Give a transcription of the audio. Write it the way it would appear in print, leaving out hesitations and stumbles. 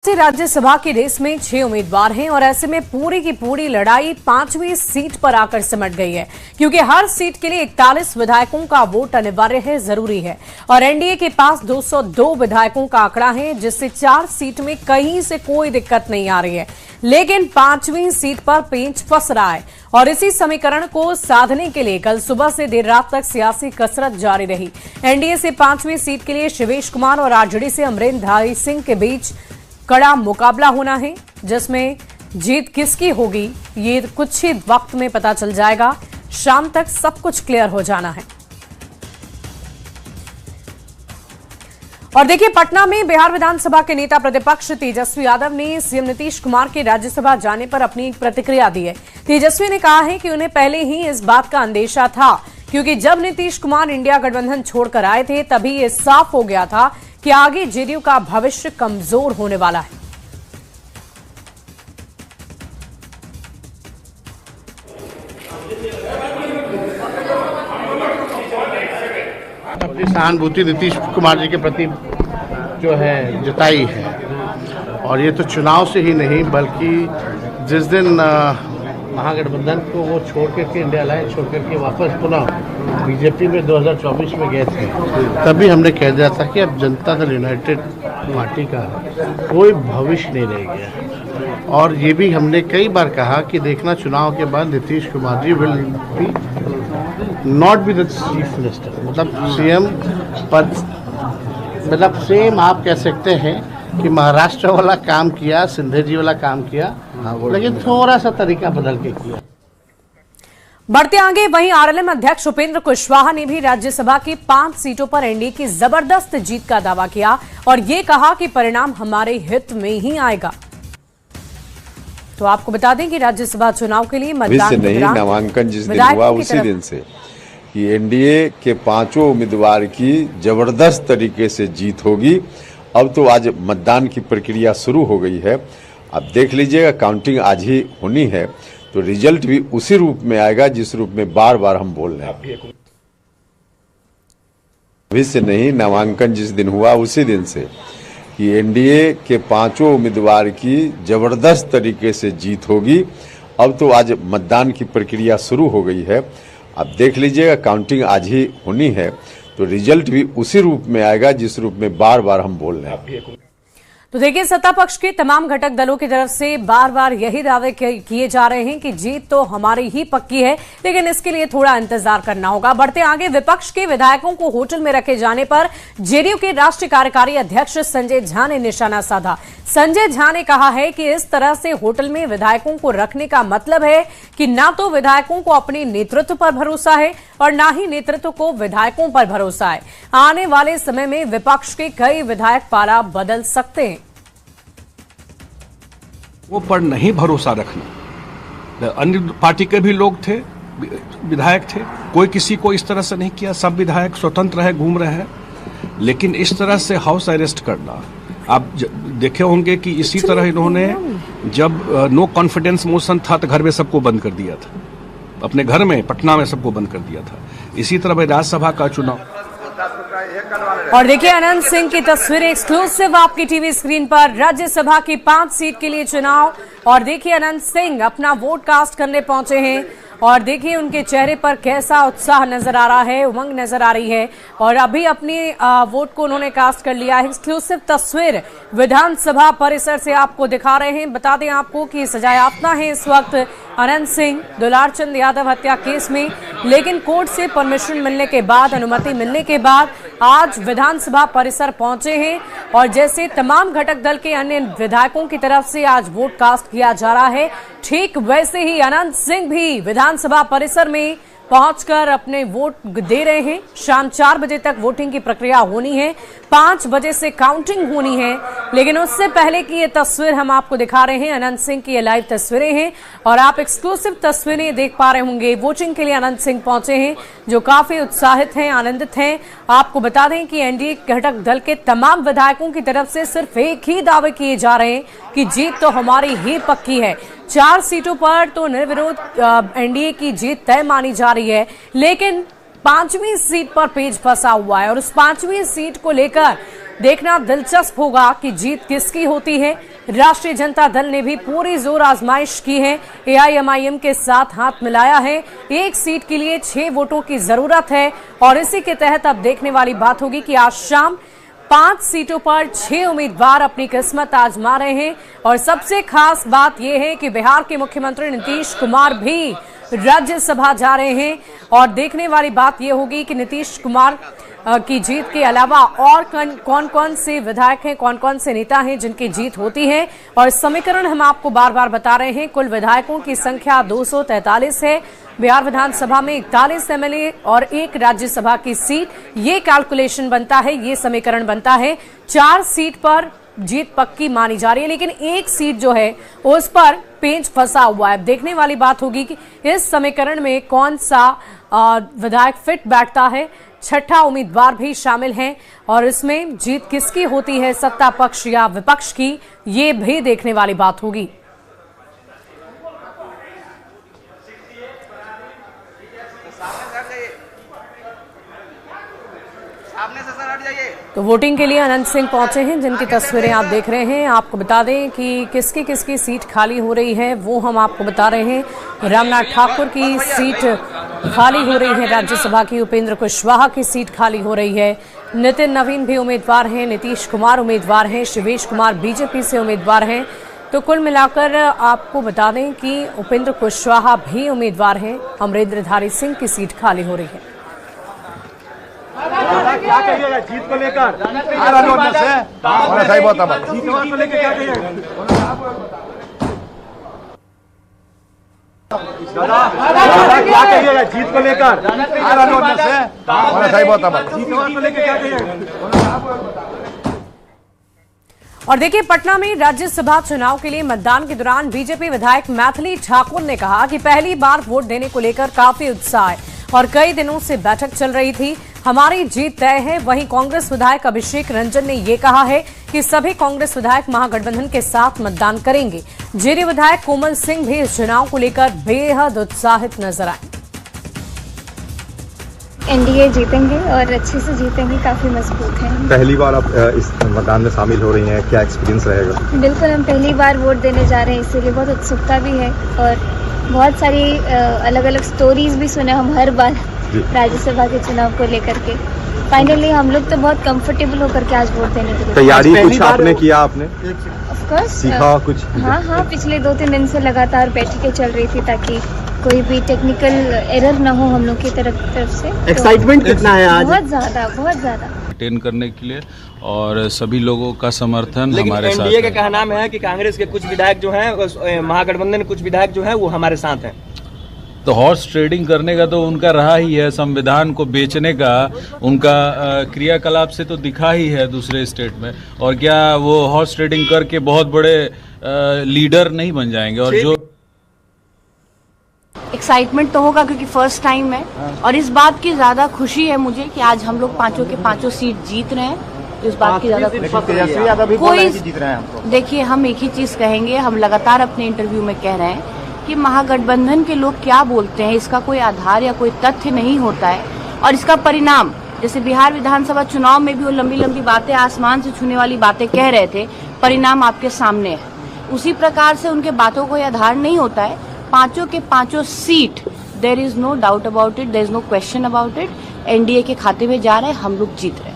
राज्यसभा की रेस में 6 उम्मीदवार हैं और ऐसे में पूरी की पूरी लड़ाई 5वीं सीट पर आकर सिमट गई है, क्योंकि हर सीट के लिए 41 विधायकों का वोट अनिवार्य है, जरूरी है। और एनडीए के पास 202 विधायकों का आंकड़ा है, जिससे 4 सीट में कहीं से कोई दिक्कत नहीं आ रही है। लेकिन 5वीं सीट पर पेंच फंस रहा है और इसी समीकरण को साधने के लिए कल सुबह से देर रात तक सियासी कसरत जारी रही। एनडीए से 5वीं सीट के लिए शिवेश कुमार और आरजेडी से अमरेंद्र सिंह के बीच कड़ा मुकाबला होना है, जिसमें जीत किसकी होगी ये कुछ ही वक्त में पता चल जाएगा। शाम तक सब कुछ क्लियर हो जाना है। और देखिए, पटना में बिहार विधानसभा के नेता प्रतिपक्ष तेजस्वी यादव ने सीएम नीतीश कुमार के राज्यसभा जाने पर अपनी एक प्रतिक्रिया दी है। तेजस्वी ने कहा है कि उन्हें पहले ही इस बात का अंदेशा था, क्योंकि जब नीतीश कुमार इंडिया गठबंधन छोड़कर आए थे तभी ये साफ हो गया था कि आगे जेडीयू का भविष्य कमजोर होने वाला है। अपनी सहानुभूति नीतीश कुमार जी के प्रति जो है जताई है, और ये तो चुनाव से ही नहीं बल्कि जिस दिन महागठबंधन को वो छोड़ करके इंडिया अलायंस छोड़ करके वापस पुनः बीजेपी में 2024 में गए थे, तभी हमने कह दिया था कि अब जनता दल यूनाइटेड पार्टी का कोई भविष्य नहीं रह गया। और ये भी हमने कई बार कहा कि देखना चुनाव के बाद Nitish Kumar ji will be not be the chief minister, मतलब सीएम पद, मतलब सेम आप कह सकते हैं कि महाराष्ट्र वाला काम किया, सिंधे जी वाला काम किया, लेकिन थोड़ा सा तरीका बदल के किया। बढ़ते आगे, वहीं आरएलएम अध्यक्ष उपेंद्र कुशवाहा ने भी राज्यसभा की 5 सीटों पर एनडीए की जबरदस्त जीत का दावा किया और ये कहा कि परिणाम हमारे हित में ही आएगा। तो आपको बता दें कि राज्यसभा चुनाव के लिए मतदान नहीं, नामांकन जिस दिन हुआ उसी दिन से कि एनडीए के 5 उम्मीदवार की जबरदस्त तरीके से जीत होगी। अब तो आज मतदान की प्रक्रिया शुरू हो गई है। अब देख लीजिएगा, काउंटिंग आज ही होनी है, तो रिजल्ट भी उसी रूप में आएगा जिस रूप में बार बार हम बोल रहे हैं। अभी से नहीं, नामांकन जिस दिन हुआ उसी दिन से कि एनडीए के 5 उम्मीदवार की जबरदस्त तरीके से जीत होगी। अब तो आज मतदान की प्रक्रिया शुरू हो गई है। अब देख लीजिएगा, काउंटिंग आज ही होनी है, तो रिजल्ट भी उसी रूप में आएगा जिस रूप में बार बार हम बोल रहे हैं। तो देखिए, सत्ता पक्ष के तमाम घटक दलों की तरफ से बार बार यही दावे किए जा रहे हैं कि जीत तो हमारी ही पक्की है, लेकिन इसके लिए थोड़ा इंतजार करना होगा। बढ़ते आगे, विपक्ष के विधायकों को होटल में रखे जाने पर जेडीयू के राष्ट्रीय कार्यकारी अध्यक्ष संजय झा ने निशाना साधा। संजय झा ने कहा है कि इस तरह से होटल में विधायकों को रखने का मतलब है कि ना तो विधायकों को अपने नेतृत्व पर भरोसा है और ना ही नेतृत्व को विधायकों पर भरोसा है। आने वाले समय में विपक्ष के कई विधायक पारा बदल सकते हैं। वो पर नहीं भरोसा रखना। अन्य पार्टी के भी लोग थे, विधायक थे, कोई किसी को इस तरह से नहीं किया। सब विधायक स्वतंत्र है, घूम रहे हैं, लेकिन इस तरह से हाउस अरेस्ट करना, आप देखे होंगे कि इसी तरह इन्होंने जब नो कॉन्फिडेंस मोशन था तो घर में सबको बंद कर दिया था, अपने घर में पटना में सबको बंद कर दिया था। इसी तरह राज्यसभा का चुनाव। और देखिए, अनंत सिंह की तस्वीरें एक्सक्लूसिव आपकी टीवी स्क्रीन पर। राज्यसभा की 5 सीट के लिए चुनाव, और देखिए अनंत सिंह अपना वोट कास्ट करने पहुंचे हैं और देखिए उनके चेहरे पर कैसा उत्साह नजर आ रहा है, उमंग नजर आ रही है, और अभी अपनी वोट को उन्होंने कास्ट कर लिया है। एक्सक्लूसिव तस्वीर विधानसभा परिसर से आपको दिखा रहे हैं। बता दें आपको कि सजायाफ्ता है इस वक्त अनंत सिंह दुलारचंद यादव हत्या केस में, लेकिन कोर्ट से परमिशन मिलने के बाद, अनुमति मिलने के बाद आज विधानसभा परिसर पहुंचे हैं। और जैसे तमाम घटक दल के अन्य विधायकों की तरफ से आज वोट कास्ट किया जा रहा है, ठीक वैसे ही अनंत सिंह भी विधानसभा परिसर में पहुंचकर अपने वोट दे रहे हैं। शाम 4 बजे तक वोटिंग की प्रक्रिया होनी है, 5 बजे से काउंटिंग होनी है, लेकिन उससे पहले की ये तस्वीर हम आपको दिखा रहे हैं। अनंत सिंह की ये लाइव तस्वीरें हैं और आप एक्सक्लूसिव तस्वीरें देख पा रहे होंगे। वोटिंग के लिए अनंत सिंह पहुंचे हैं, जो काफी उत्साहित हैं, आनंदित हैं। आपको बता दें कि एनडीए घटक दल के तमाम विधायकों की तरफ से सिर्फ एक ही दावे किए जा रहे हैं कि जीत तो हमारी ही पक्की है। 4 सीटों पर तो निर्विरोध एनडीए की जीत तय मानी जा रही है, लेकिन 5वीं सीट पर पेच फंसा हुआ है और उस 5वीं सीट को लेकर देखना दिलचस्प होगा कि जीत किसकी होती है। राष्ट्रीय जनता दल ने भी पूरी जोर आजमाइश की है, एआईएमआईएम के साथ हाथ मिलाया है। एक सीट के लिए 6 वोटों की जरूरत है और इसी के तहत अब देखने वाली बात होगी कि आज शाम 5 सीटों पर 6 उम्मीदवार अपनी किस्मत आजमा रहे हैं। और सबसे खास बात यह है कि बिहार के मुख्यमंत्री नीतीश कुमार भी राज्यसभा जा रहे हैं और देखने वाली बात यह होगी कि नीतीश कुमार की जीत के अलावा और कौन कौन से विधायक हैं, कौन कौन से नेता हैं जिनकी जीत होती है। और समीकरण हम आपको बार बार बता रहे हैं। कुल विधायकों की संख्या 243 है। बिहार विधानसभा में 41 एमएलए और 1 राज्यसभा की सीट, ये कैलकुलेशन बनता है, ये समीकरण बनता है। 4 सीट पर जीत पक्की मानी जा रही है, लेकिन 1 सीट जो है उस पर पेंच फंसा हुआ है। देखने वाली बात होगी कि इस समीकरण में कौन सा विधायक फिट बैठता है। 6ठा उम्मीदवार भी शामिल हैं और इसमें जीत किसकी होती है, सत्ता पक्ष या विपक्ष की, ये भी देखने वाली बात होगी। तो वोटिंग के लिए अनंत सिंह पहुंचे हैं, जिनकी तस्वीरें आप देख रहे हैं। आपको बता दें कि किसकी किसकी सीट खाली हो रही है वो हम आपको बता रहे हैं। रामनाथ ठाकुर की सीट खाली हो रही है राज्यसभा की, उपेंद्र कुशवाहा की सीट खाली हो रही है, नितिन नवीन भी उम्मीदवार हैं, नीतीश कुमार उम्मीदवार हैं, शिवेश कुमार बीजेपी से उम्मीदवार हैं। तो कुल मिलाकर आपको बता दें कि उपेंद्र कुशवाहा भी उम्मीदवार हैं। अमरेंद्रधारी सिंह की सीट खाली हो रही है। क्या कहिएगा जीत को लेकर? क्या कहिएगा जीत को लेकर? और देखिए, पटना में राज्यसभा चुनाव के लिए मतदान के दौरान बीजेपी विधायक मैथिली ठाकुर ने कहा कि पहली बार वोट देने को लेकर काफी उत्साह है और कई दिनों से बैठक चल रही थी, हमारी जीत तय है। वहीं कांग्रेस विधायक अभिषेक रंजन ने ये कहा है कि सभी कांग्रेस विधायक महागठबंधन के साथ मतदान करेंगे। जेडी विधायक कोमल सिंह भी इस चुनाव को लेकर बेहद उत्साहित नजर आए। एनडीए जीतेंगे और अच्छे से जीतेंगे, काफी मजबूत हैं। पहली बार आप इस मतदान में शामिल हो रही हैं, क्या एक्सपीरियंस रहेगा? बिल्कुल, हम पहली बार वोट देने जा रहे हैं, इसीलिए बहुत उत्सुकता भी है और बहुत सारी अलग अलग स्टोरीज भी सुने हम हर बार राज्यसभा के चुनाव को लेकर के। फाइनली हम लोग तो बहुत कंफर्टेबल होकर के आज वोट देने के लिए तैयारी कुछ आपने किया? आपने ऑफ कोर्स सीखा कुछ? हाँ, पिछले 2-3 दिन से लगातार बैठकें चल रही थी ताकि कोई भी टेक्निकल एरर ना हो हम लोग की तरफ से। एक्साइटमेंट कितना है आज? बहुत ज्यादा अटेंड करने के लिए और सभी लोगों का समर्थन हमारे साथ है। एनडीए का कहना है कि कांग्रेस के कुछ विधायक जो हैं, महागठबंधन के कुछ विधायक जो हैं वो हमारे साथ हैं। तो हॉर्स ट्रेडिंग करने का तो उनका रहा ही है, संविधान को बेचने का उनका क्रियाकलाप से तो दिखा ही है दूसरे स्टेट में। और क्या वो हॉर्स ट्रेडिंग करके बहुत बड़े लीडर नहीं बन जाएंगे? और जो एक्साइटमेंट तो होगा क्योंकि फर्स्ट टाइम है और इस बात की ज्यादा खुशी है मुझे कि आज हम लोग 5 के 5 सीट जीत रहे हैं। इस बात की ज्यादा खुशी कोई जीत रहे हैं। देखिए, हम एक ही चीज कहेंगे, हम लगातार अपने इंटरव्यू में कह रहे हैं कि महागठबंधन के लोग क्या बोलते हैं इसका कोई आधार या कोई तथ्य नहीं होता है और इसका परिणाम, जैसे बिहार विधानसभा चुनाव में भी वो लंबी लंबी बातें, आसमान से छूने वाली बातें कह रहे थे, परिणाम आपके सामने है। उसी प्रकार से उनके बातों को आधार नहीं होता है। 5 के 5 seat, there is no doubt about it, there is no question about it, NDA के खाते में जा रहे हैं, हम लोग जीत रहे हैं।